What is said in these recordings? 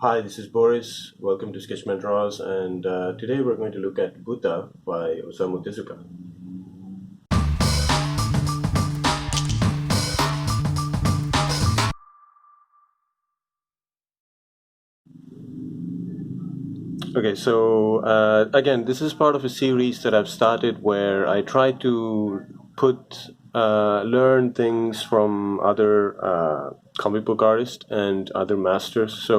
Hi, this is Boris. Welcome to Sketchman Draws, and today we're going to look at Buddha by Osamu Tezuka. Okay, so again, this is part of a series that I've started where I try to learn things from other comic book artists and other masters.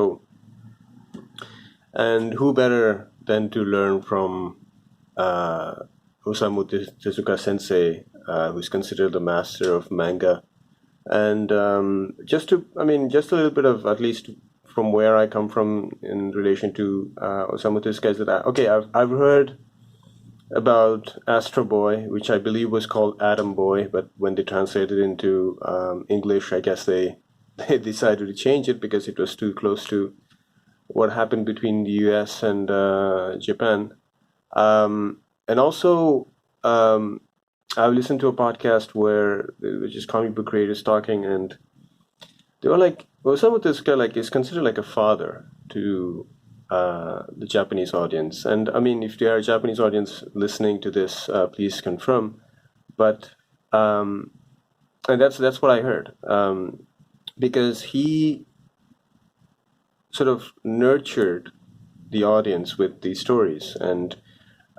And who better than to learn from uh, Osamu Tezuka Sensei, who's considered the master of manga. And just a little bit of, at least from where I come from in relation to Osamu Tezuka, is that I've heard about Astro Boy, which I believe was called Atom Boy, but when they translated into English, I guess they they decided to change it because it was too close to what happened between the U.S. and Japan. And also, I've listened to a podcast where there were just comic book creators talking, and they were like, Osamu Tezuka is considered like a father to the Japanese audience. And I mean, if there are a Japanese audience listening to this, please confirm. But and that's what I heard, because he sort of nurtured the audience with these stories. And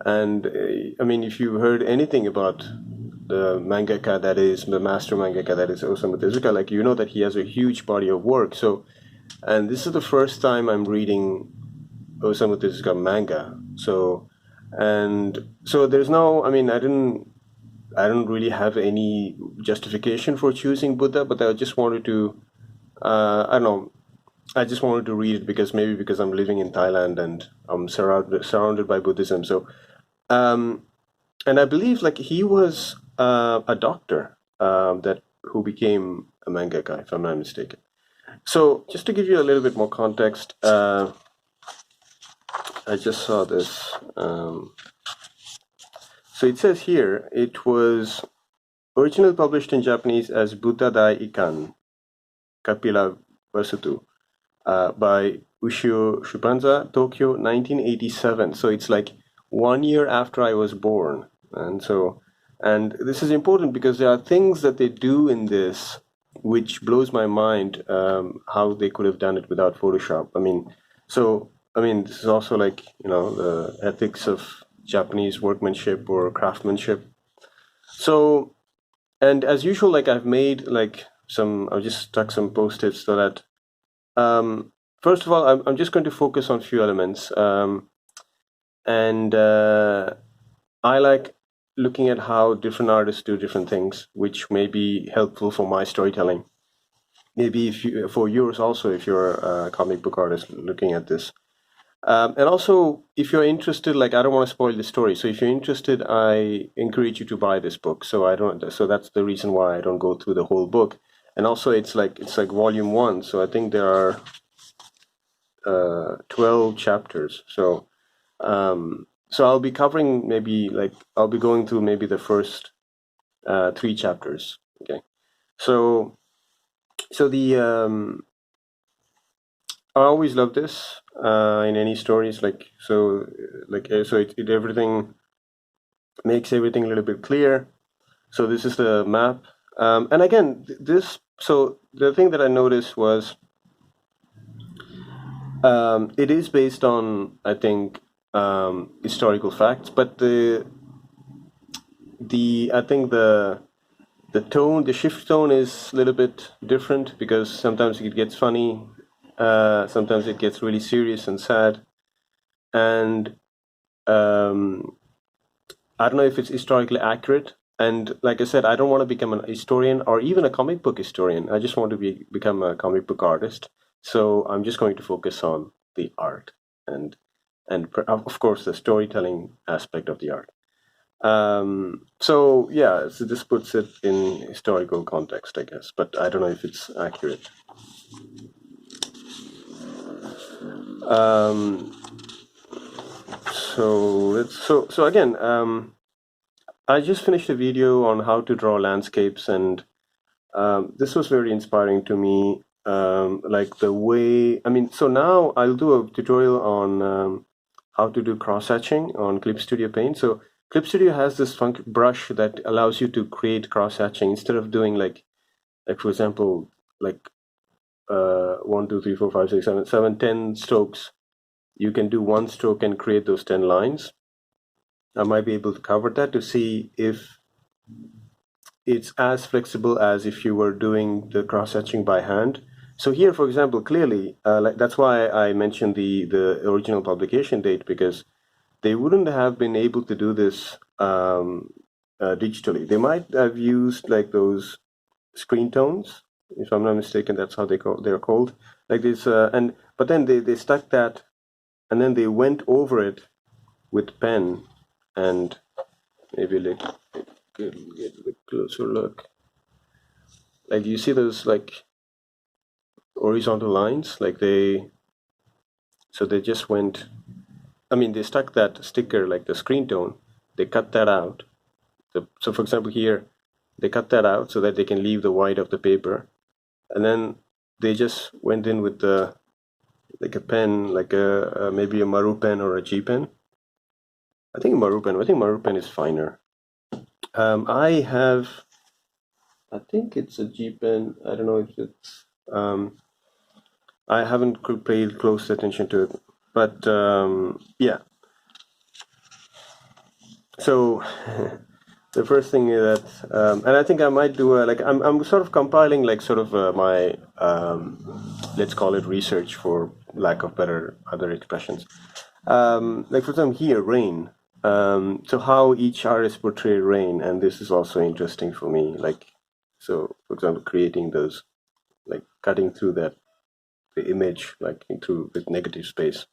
I mean, if you heard anything about the mangaka that is the master mangaka that is Osamu Tezuka, like, you know that he has a huge body of work. So, and this is the first time I'm reading Osamu Tezuka manga. So there's no, I mean, I don't really have any justification for choosing Buddha, but I just wanted to, I don't know, I just wanted to read it because I'm living in Thailand and I'm surrounded by Buddhism. So, um, and I believe like he was a doctor that who became a mangaka, if I'm not mistaken. So, just to give you a little bit more context, I just saw this. So it says here it was originally published in Japanese as Buddha Dai Ikan Kapila Vasutu by Ushio Shubanza, Tokyo, 1987. So it's like 1 year after I was born. And this is important because there are things that they do in this which blows my mind, how they could have done it without Photoshop. I mean, this is also like, the ethics of Japanese workmanship or craftsmanship. So, and as usual, like I've just stuck some post-its so that, first of all, I'm just going to focus on a few elements. And I like looking at how different artists do different things, which may be helpful for my storytelling. Maybe for yours also, if you're a comic book artist looking at this. And also, if you're interested, like, I don't want to spoil the story. So if you're interested, I encourage you to buy this book. So that's the reason why I don't go through the whole book. And also, it's like volume 1. So I think there are 12 chapters. So I'll be covering I'll be going through maybe the first 3 chapters. Okay. So the I always love this in any stories, so it everything makes everything a little bit clear. So this is the map, and again this. So the thing that I noticed was it is based on, I think, historical facts, but I think the shift tone is a little bit different because sometimes it gets funny, sometimes it gets really serious and sad, and I don't know if it's historically accurate. And like I said, I don't want to become an historian or even a comic book historian. I just want to become a comic book artist. So I'm just going to focus on the art and of course the storytelling aspect of the art. So yeah, so this puts it in historical context, I guess, but I don't know if it's accurate. Um, so again, I just finished a video on how to draw landscapes, and this was very inspiring to me. like the way, I mean, so now I'll do a tutorial on how to do cross-hatching on Clip Studio Paint. So Clip Studio has this brush that allows you to create cross-hatching instead of doing like for example, like 1, 2, 3, 4, 5, 6, 7, 10 strokes. You can do one stroke and create those 10 lines. I might be able to cover that to see if it's as flexible as if you were doing the cross-hatching by hand. So here, for example, clearly, like that's why I mentioned the original publication date, because they wouldn't have been able to do this digitally. They might have used like those screen tones, if I'm not mistaken. That's how they're called. Like this, but then they stuck that, and then they went over it with pen, and maybe like get a closer look. Like you see those like horizontal lines, like they just went, I mean, they stuck that sticker, like the screen tone, they cut that out. So for example here, they cut that out so that they can leave the white of the paper. And then they just went in with the, like a pen, like maybe a Maru pen or a G pen. I think Maru pen is finer. I think it's a G pen. I don't know if it's, I haven't paid close attention to it, but yeah. So the first thing is that, and I think I might do like I'm sort of compiling like sort of my let's call it research for lack of better other expressions. Like for example here, rain. So how each artist portrayed rain, and this is also interesting for me. Like, so for example, creating those, like cutting through the image, like through with negative space.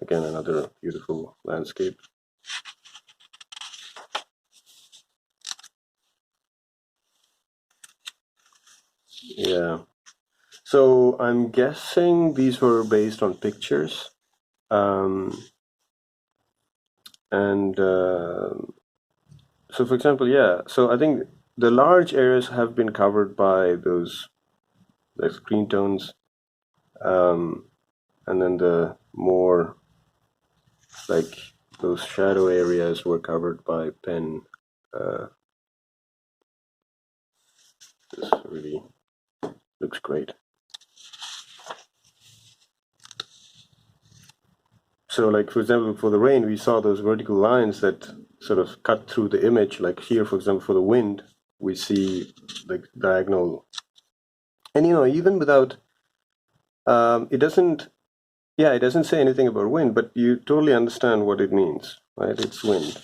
Again, another beautiful landscape. Yeah. So I'm guessing these were based on pictures. And so for example, yeah, so I think the large areas have been covered by those like screen tones, and then the more like those shadow areas were covered by pen. This really looks great. So like for example, for the rain, we saw those vertical lines that sort of cut through the image. Like here, for example, for the wind, we see like diagonal. And you know, even without, it doesn't say anything about wind, but you totally understand what it means, right? It's wind.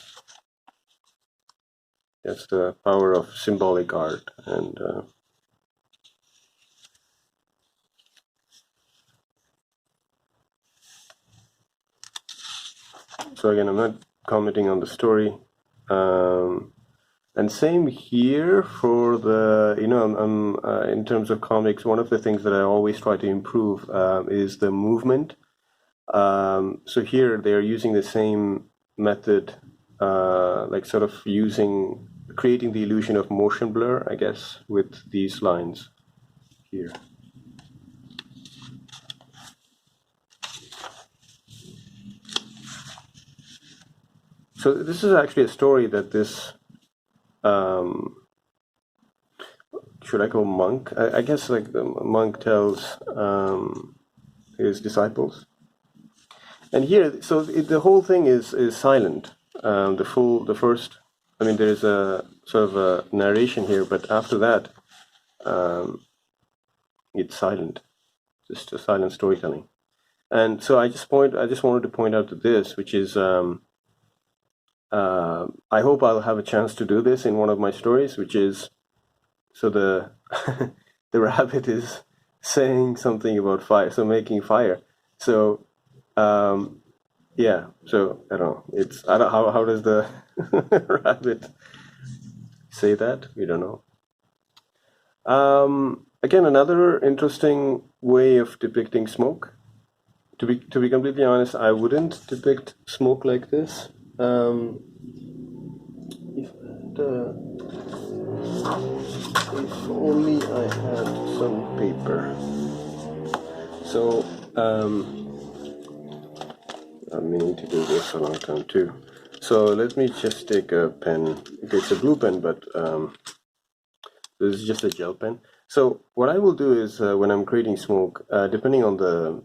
That's the power of symbolic art. And so again, I'm not commenting on the story. And same here for the, you know, I'm in terms of comics, one of the things that I always try to improve is the movement. So here they're using the same method, like sort of creating the illusion of motion blur, I guess, with these lines here. So this is actually a story that this, should I call monk? I guess like the monk tells his disciples. And here, so the whole thing is silent. The first, I mean, there's a sort of a narration here, but after that, it's silent, just a silent storytelling. And so I just wanted to point out to this, which is, I hope I'll have a chance to do this in one of my stories, which is, so the the rabbit is saying something about fire, so making fire. So yeah, so I don't know. How does the rabbit say that? We don't know. Again, another interesting way of depicting smoke. To be completely honest, I wouldn't depict smoke like this. If only I had some paper. So, I'm meaning to do this a long time too. So let me just take a pen. Okay, it's a blue pen, but this is just a gel pen. So what I will do is when I'm creating smoke, depending on the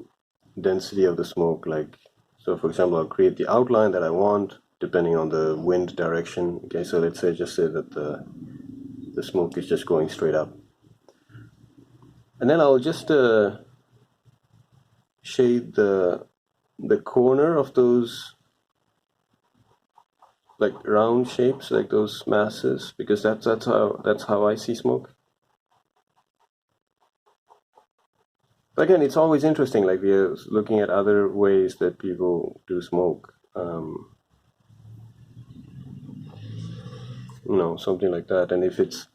density of the smoke, like, so for example, I'll create the outline that I want depending on the wind direction. Okay, so let's say that the smoke is just going straight up. And then I'll just shade the corner of those like round shapes, like those masses, because that's how I see smoke. But again, it's always interesting, like we're looking at other ways that people do smoke. Something like that. And if it's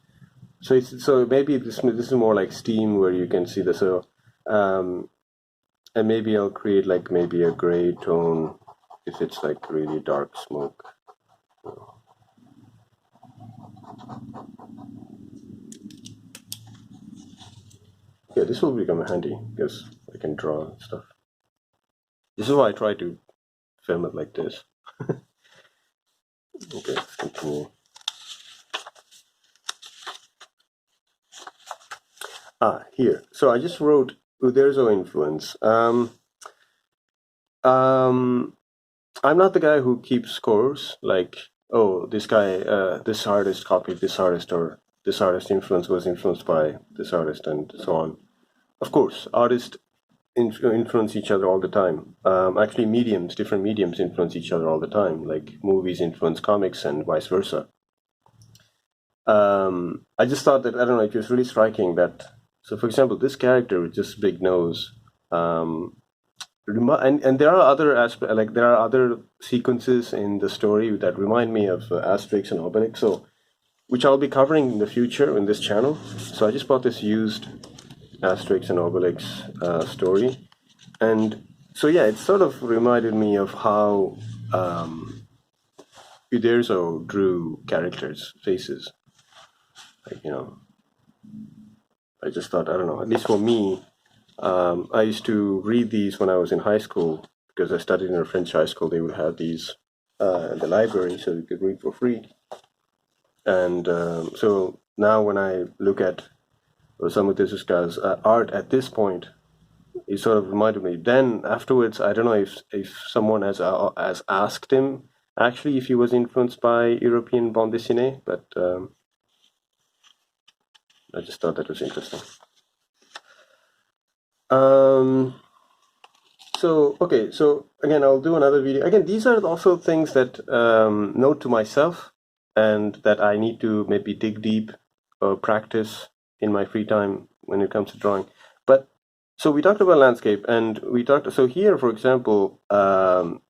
so maybe this is more like steam where you can see the and maybe I'll create like maybe a gray tone if it's like really dark smoke. Yeah, this will become handy because I can draw and stuff. This is why I try to film it like this. Okay, let's continue. Here. So I just wrote Uderzo influence. I'm not the guy who keeps scores, like, oh, this guy, this artist copied this artist, or this artist influence was influenced by this artist, and so on. Of course, artists influence each other all the time. Actually, different mediums influence each other all the time, like movies influence comics and vice versa. I just thought that, I don't know, it was really striking that, so for example, this character with just big nose, and there are other aspects, like there are other sequences in the story that remind me of Asterix and Obelix, so which I'll be covering in the future in this channel. So I just bought this used Asterix and Obelix story, and so yeah, it sort of reminded me of how Uderzo drew characters' faces. Like, I just thought, I don't know, at least for me, I used to read these when I was in high school because I studied in a French high school. They would have these in the library, so you could read for free. And so now when I look at Osamu Tezuka's art at this point, it sort of reminded me. Then afterwards, I don't know if someone has asked him actually if he was influenced by European bande dessinée, but I just thought that was interesting. So again, I'll do another video. Again, these are also things that note to myself and that I need to maybe dig deep or practice in my free time when it comes to drawing. But so we talked about landscape, and so here, for example, the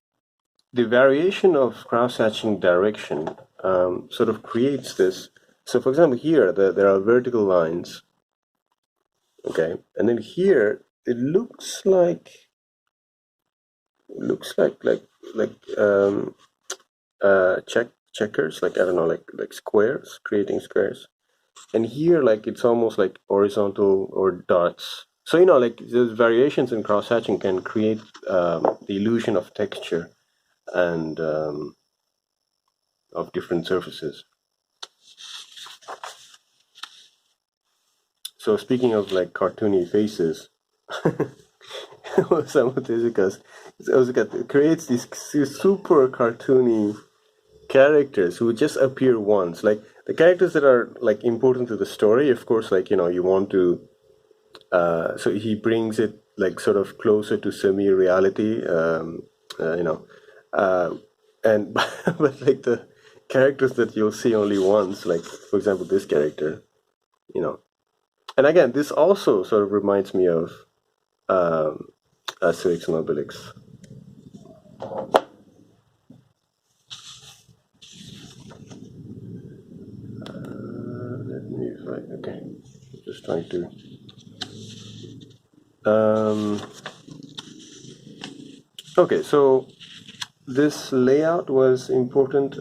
variation of cross-hatching direction sort of creates this. So for example, here there are vertical lines. Okay, and then here it looks like checkers, like, I don't know, like squares, creating squares. And here, like, it's almost like horizontal or dots. So like those variations in cross hatching can create the illusion of texture and of different surfaces. So speaking of like cartoony faces, Osamu Tezuka creates these super cartoony characters who just appear once. Like the characters that are like important to the story, of course, like, you want to, so he brings it like sort of closer to semi-reality, and but like the characters that you'll see only once, like for example this character, and again this also sort of reminds me of Asterix and Obelix. Let me write. Okay, just trying to. Okay, so this layout was important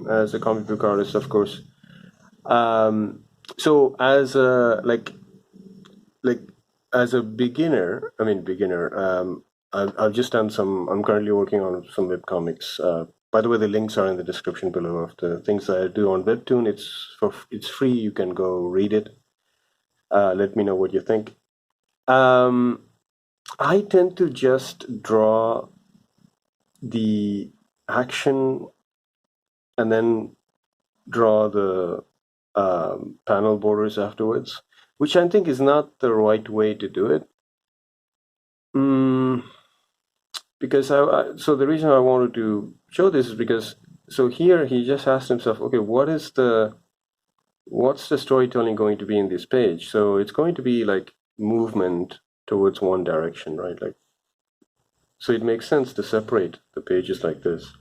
as a comic book artist, of course. So as a like as a beginner, I've just done some. I'm currently working on some webcomics. By the way, the links are in the description below of the things that I do on WEBTOON. It's free. You can go read it. Let me know what you think. I tend to just draw the action and then draw the panel borders afterwards, which I think is not the right way to do it. Because so the reason I wanted to show this is because so here he just asked himself, okay, what's the storytelling going to be in this page? So it's going to be like movement towards one direction, right? Like, so it makes sense to separate the pages like this.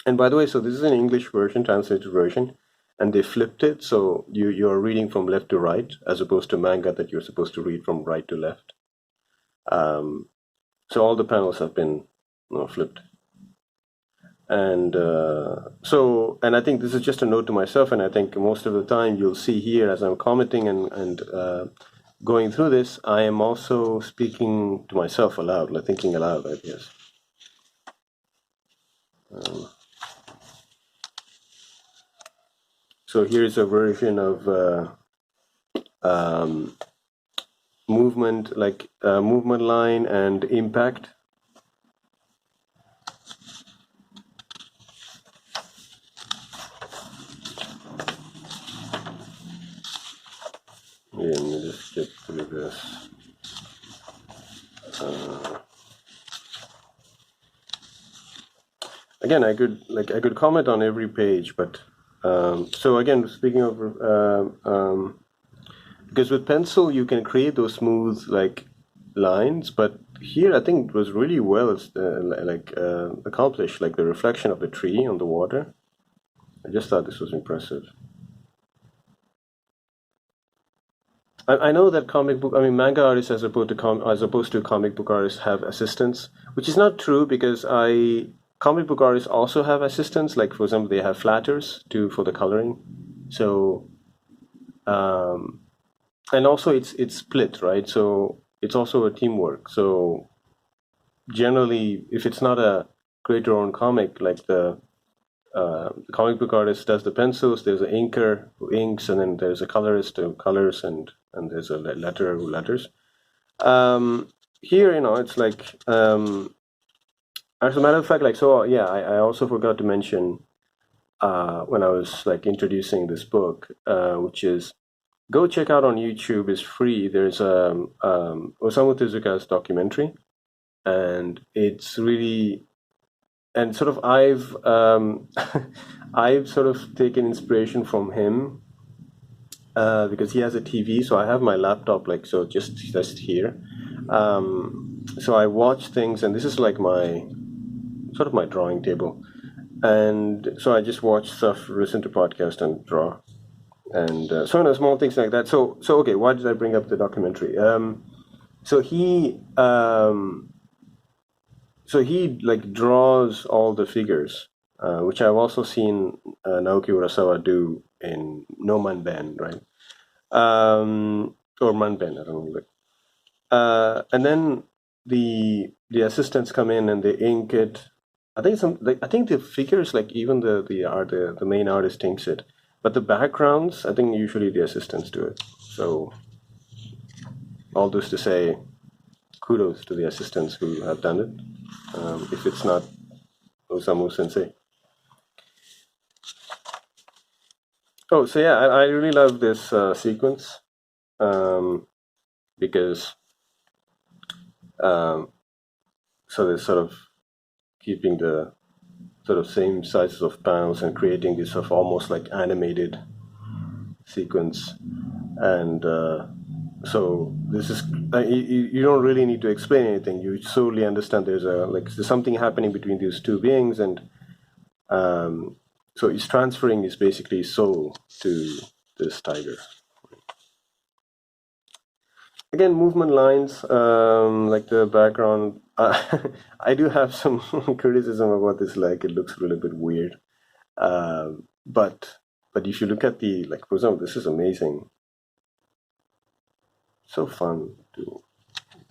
And by the way, so this is an English version, translated version, and they flipped it, so you're reading from left to right, as opposed to manga that you're supposed to read from right to left. So all the panels have been flipped. And and I think this is just a note to myself, and I think most of the time you'll see here as I'm commenting and going through this, I am also speaking to myself aloud, like thinking aloud, I guess. So here's a version of movement, like movement line and impact. Yeah, let me just get through this. Again, I could comment on every page, but so again, speaking of because with pencil you can create those smooth like lines, but here I think it was really well accomplished, like the reflection of the tree on the water. I just thought this was impressive. I know that manga artists as opposed to comic book artists have assistants, which is not true because comic book artists also have assistants. Like for example, they have flatters for the coloring. So, and also it's split, right? So it's also a teamwork. So generally, if it's not a creator-owned comic, like the comic book artist does the pencils, there's an inker who inks, and then there's a colorist who colors, and there's a letterer who letters. Here, it's like, as a matter of fact, like, so yeah, I also forgot to mention when I was like introducing this book, which is go check out on YouTube. It's free. There's Osamu Tezuka's documentary, and it's really, and sort of I've sort of taken inspiration from him because he has a TV, so I have my laptop just here. So I watch things, and this is like my drawing table, and so I just watch stuff, listen to podcasts, and draw, and so small things like that. So okay, why did I bring up the documentary? So he like draws all the figures, which I've also seen Naoki Urasawa do in No Manben, right? Or Manben, I don't know. And then the assistants come in and they ink it. I think the figures, like even the main artist inks it, but the backgrounds, I think usually the assistants do it. So all this to say, kudos to the assistants who have done it. If it's not Osamu Sensei. Oh, so yeah, I really love this sequence because so they're sort of keeping the sort of same sizes of panels and creating this sort of almost like animated sequence. And so this is you don't really need to explain anything. You solely understand there's something happening between these two beings, and so he's transferring his basically soul to this tiger. Again, movement lines, like the background. I do have some criticism about this. Like, it looks a little bit weird, but but if you look at the, like, for example, this is amazing. So fun to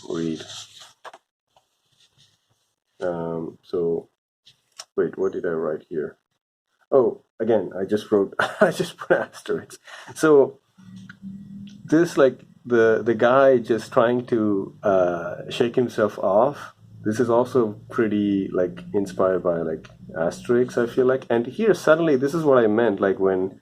read. So wait, what did I write here? Oh, again, I just wrote, I just put asterisks. So this, like, the guy just trying to shake himself off. This is also pretty, like, inspired by, like, asterisks, I feel like. And here suddenly, this is what I meant, like, when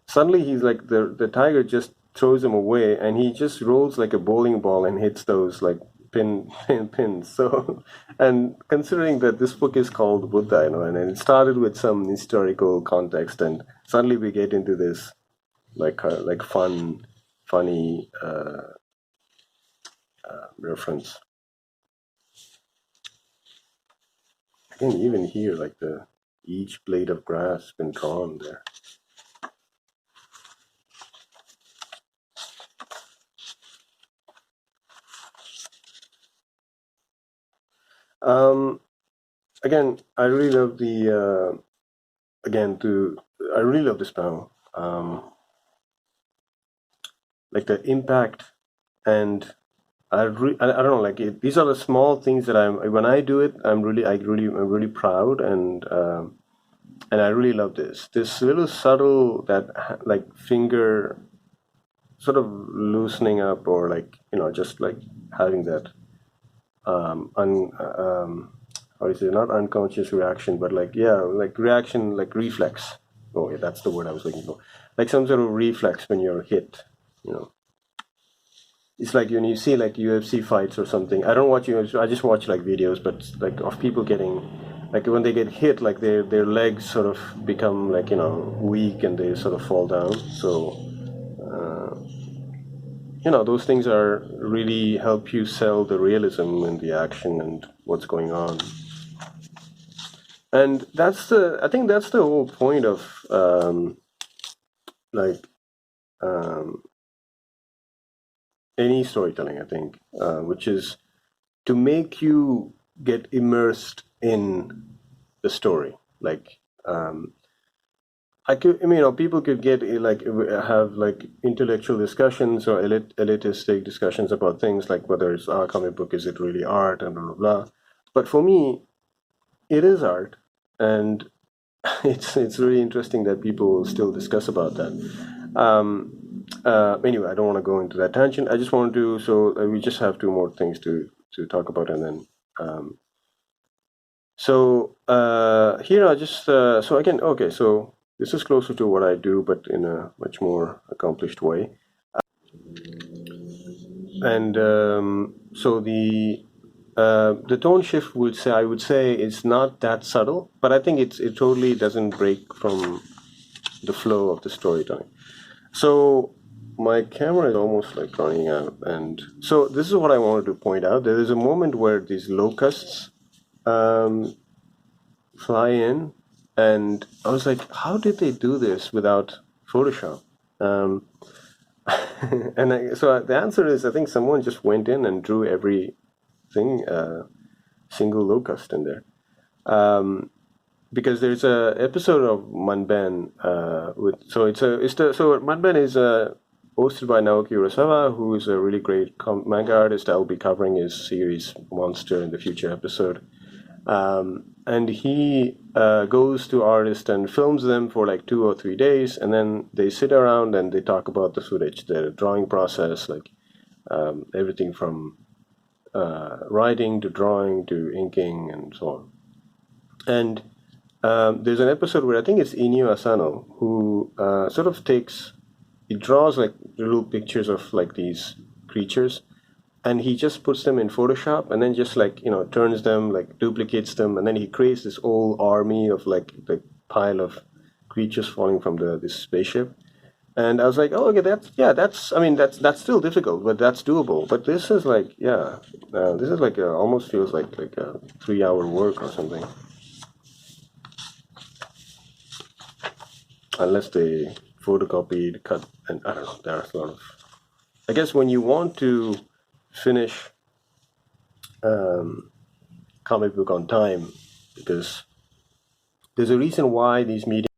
suddenly he's like, the tiger just throws him away, and he just rolls like a bowling ball and hits those, like, pins. So, and considering that this book is called Buddha, and it started with some historical context, and suddenly we get into this, like funny reference. Again, even here, like, each blade of grass has been drawn there. Again, I really love the I really love this panel. Like the impact, and I don't know, like these are the small things that when I do it, I'm really proud, and I really love this little subtle, that like finger sort of loosening up, or like, just like having that how do you say, not unconscious reaction, but like, yeah, like reaction, like reflex. Oh yeah, that's the word I was looking for. Like some sort of reflex when you're hit, It's like when you see like UFC fights or something. I don't watch UFC, I just watch like videos, but like of people getting, like when they get hit, like their legs sort of become like, weak, and they sort of fall down. So those things are really help you sell the realism and the action and what's going on. And I think that's the whole point of any storytelling, I think, which is to make you get immersed in the story. Like, people could get like have like intellectual discussions or elitistic discussions about things like whether it's a comic book, is it really art, and blah blah blah. But for me, it is art, and it's really interesting that people still discuss about that. Anyway, I don't want to go into that tangent. I just want to we just have two more things to talk about, and then here I just so again, okay, so this is closer to what I do, but in a much more accomplished way. And so the tone shift I would say it's not that subtle, but I think it totally doesn't break from the flow of the storytelling. So my camera is almost like running out, and so this is what I wanted to point out. There is a moment where these locusts fly in, and I was like, how did they do this without Photoshop? And so the answer is, I think someone just went in and drew every single locust in there, because there's a episode of Manben so Manben is hosted by Naoki Urasawa, who is a really great manga artist. I'll be covering his series Monster in the future episode, and he goes to artists and films them for like 2 or 3 days, and then they sit around and they talk about the footage, the drawing process, like everything from writing to drawing to inking and so on. And there's an episode where I think it's Inyo Asano who sort of he draws like little pictures of like these creatures, and he just puts them in Photoshop, and then just like, turns them, like duplicates them, and then he creates this whole army of like the pile of creatures falling from this spaceship. And I was like, oh, okay, that's still difficult, but that's doable. But this is like, this is like almost feels like a 3-hour work or something. Unless they photocopied, cut, and I don't know, there's a lot of... I guess when you want to finish comic book on time, because there's a reason why these meetings